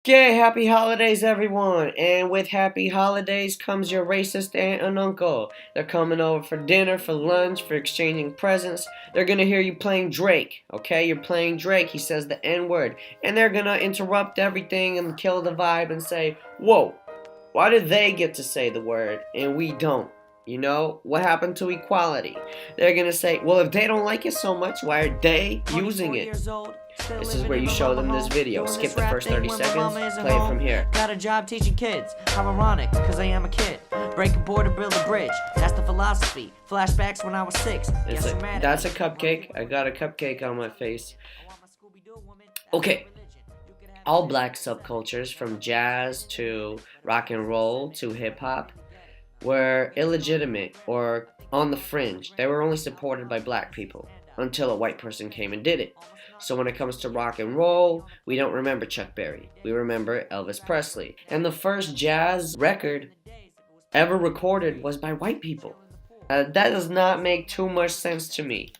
Okay, happy holidays, everyone. And with happy holidays comes your racist aunt and uncle. They're coming over for dinner, for lunch, for exchanging presents. They're gonna hear you playing Drake, okay? You're playing Drake, he says the N word. And they're gonna interrupt everything and kill the vibe and say, whoa, why do they get to say the word and we don't? You know, what happened to equality? They're gonna say, well, if they don't like it so much, why are they using it? This is where you show them this video. Skip the first 30 seconds, play it from here. Got a job teaching kids. How ironic, cause I am a kid. Break a border, build a bridge. That's the philosophy. Flashbacks when I was 6. That's a cupcake. I got a cupcake on my face. Okay. All black subcultures, from jazz to rock and roll to hip hop, were illegitimate or on the fringe. They were only supported by black people until a white person came and did it. So when it comes to rock and roll, we don't remember Chuck Berry. We remember Elvis Presley. And the first jazz record ever recorded was by white people. That does not make too much sense to me.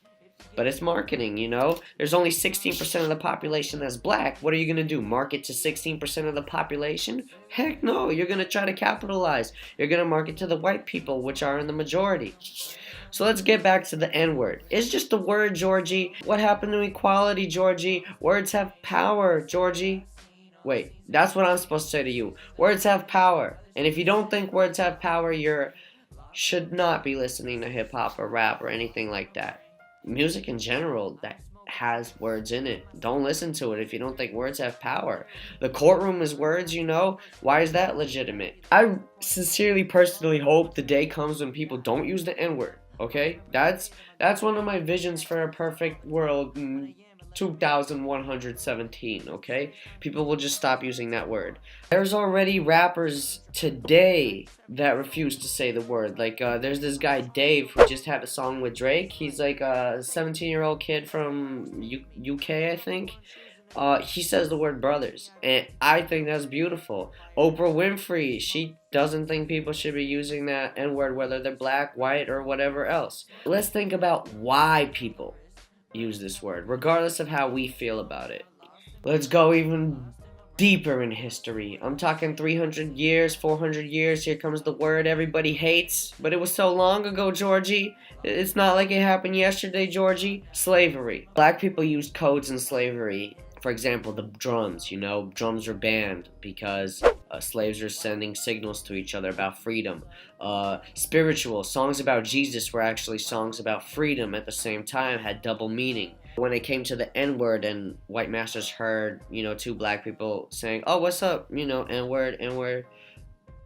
But it's marketing, you know? There's only 16% of the population that's black. What are you going to do? Market to 16% of the population? Heck no, you're going to try to capitalize. You're going to market to the white people, which are in the majority. So let's get back to the N-word. It's just a word, Georgie. What happened to equality, Georgie? Words have power, Georgie. Wait, that's what I'm supposed to say to you. Words have power. And if you don't think words have power, you should not be listening to hip-hop or rap or anything like that. Music in general that has words in it. Don't listen to it if you don't think words have power. The courtroom is words, you know? Why is that legitimate? I sincerely, personally hope the day comes when people don't use the N-word. Okay? That's one of my visions for a perfect world in 2117, okay? People will just stop using that word. There's already rappers today that refuse to say the word. Like, there's this guy, Dave, who just had a song with Drake. He's like a 17-year-old kid from UK, I think. He says the word brothers, and I think that's beautiful. Oprah Winfrey, she doesn't think people should be using that N-word, whether they're black, white, or whatever else. Let's think about why people use this word, regardless of how we feel about it. Let's go even deeper in history. I'm talking 300 years, 400 years. Here comes the word everybody hates, but it was so long ago, Georgie. It's not like it happened yesterday, Georgie. Slavery. Black people used codes in slavery. For example, the drums, you know, drums were banned because slaves were sending signals to each other about freedom. Spiritual songs about Jesus were actually songs about freedom at the same time, had double meaning. When it came to the N-word and white masters heard, you know, two black people saying, oh, what's up, you know, N-word, N-word,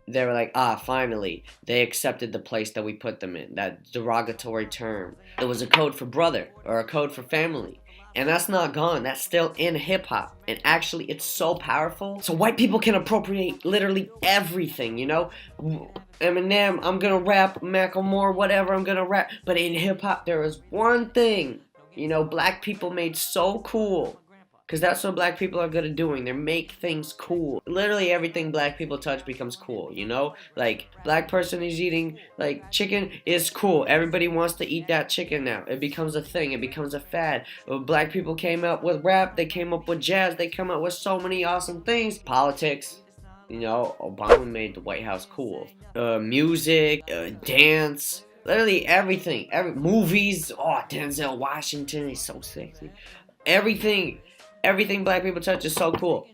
they were like, finally, they accepted the place that we put them in, that derogatory term. It was a code for brother, or a code for family. And that's not gone. That's still in hip-hop. And actually, it's so powerful. So white people can appropriate literally everything, you know? Eminem, I'm gonna rap, Macklemore, whatever, I'm gonna rap. But in hip-hop, there is one thing, you know, black people made so cool. Because that's what black people are good at doing. They make things cool. Literally everything black people touch becomes cool, you know? Like, black person is eating, like, chicken is cool. Everybody wants to eat that chicken now. It becomes a thing. It becomes a fad. Black people came up with rap. They came up with jazz. They come up with so many awesome things. Politics. You know, Obama made the White House cool. Music, dance. Literally everything. Movies. Oh, Denzel Washington is so sexy. Everything black people touch is so cool,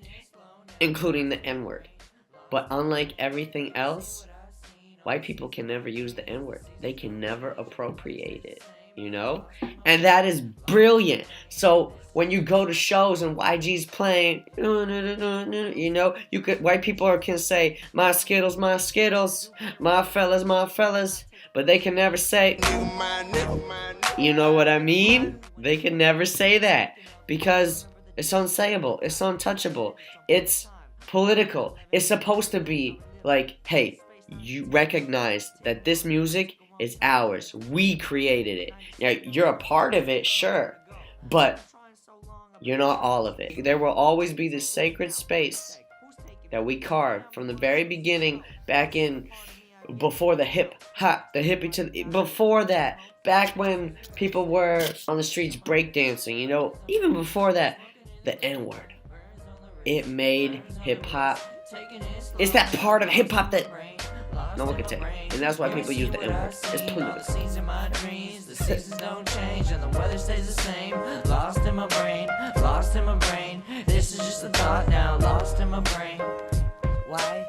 including the N-word. But unlike everything else, white people can never use the N-word. They can never appropriate it, you know? And that is brilliant. So when you go to shows and YG's playing, you know, white people can say, my Skittles, my fellas, but they can never say, you know what I mean? They can never say that because it's unsayable. It's untouchable. It's political. It's supposed to be like, hey, you recognize that this music is ours. We created it. Now, you're a part of it, sure, but you're not all of it. There will always be this sacred space that we carved from the very beginning, back in before the before that, back when people were on the streets breakdancing, you know, even before that. The N-word. it made hip hop. It's that part of hip hop that no one can take, and that's why people use the N-word. It's polluted. The seasons don't change and the weather stays the same. Lost in my brain, lost in my brain. This is just a thought now, lost in my brain. Why?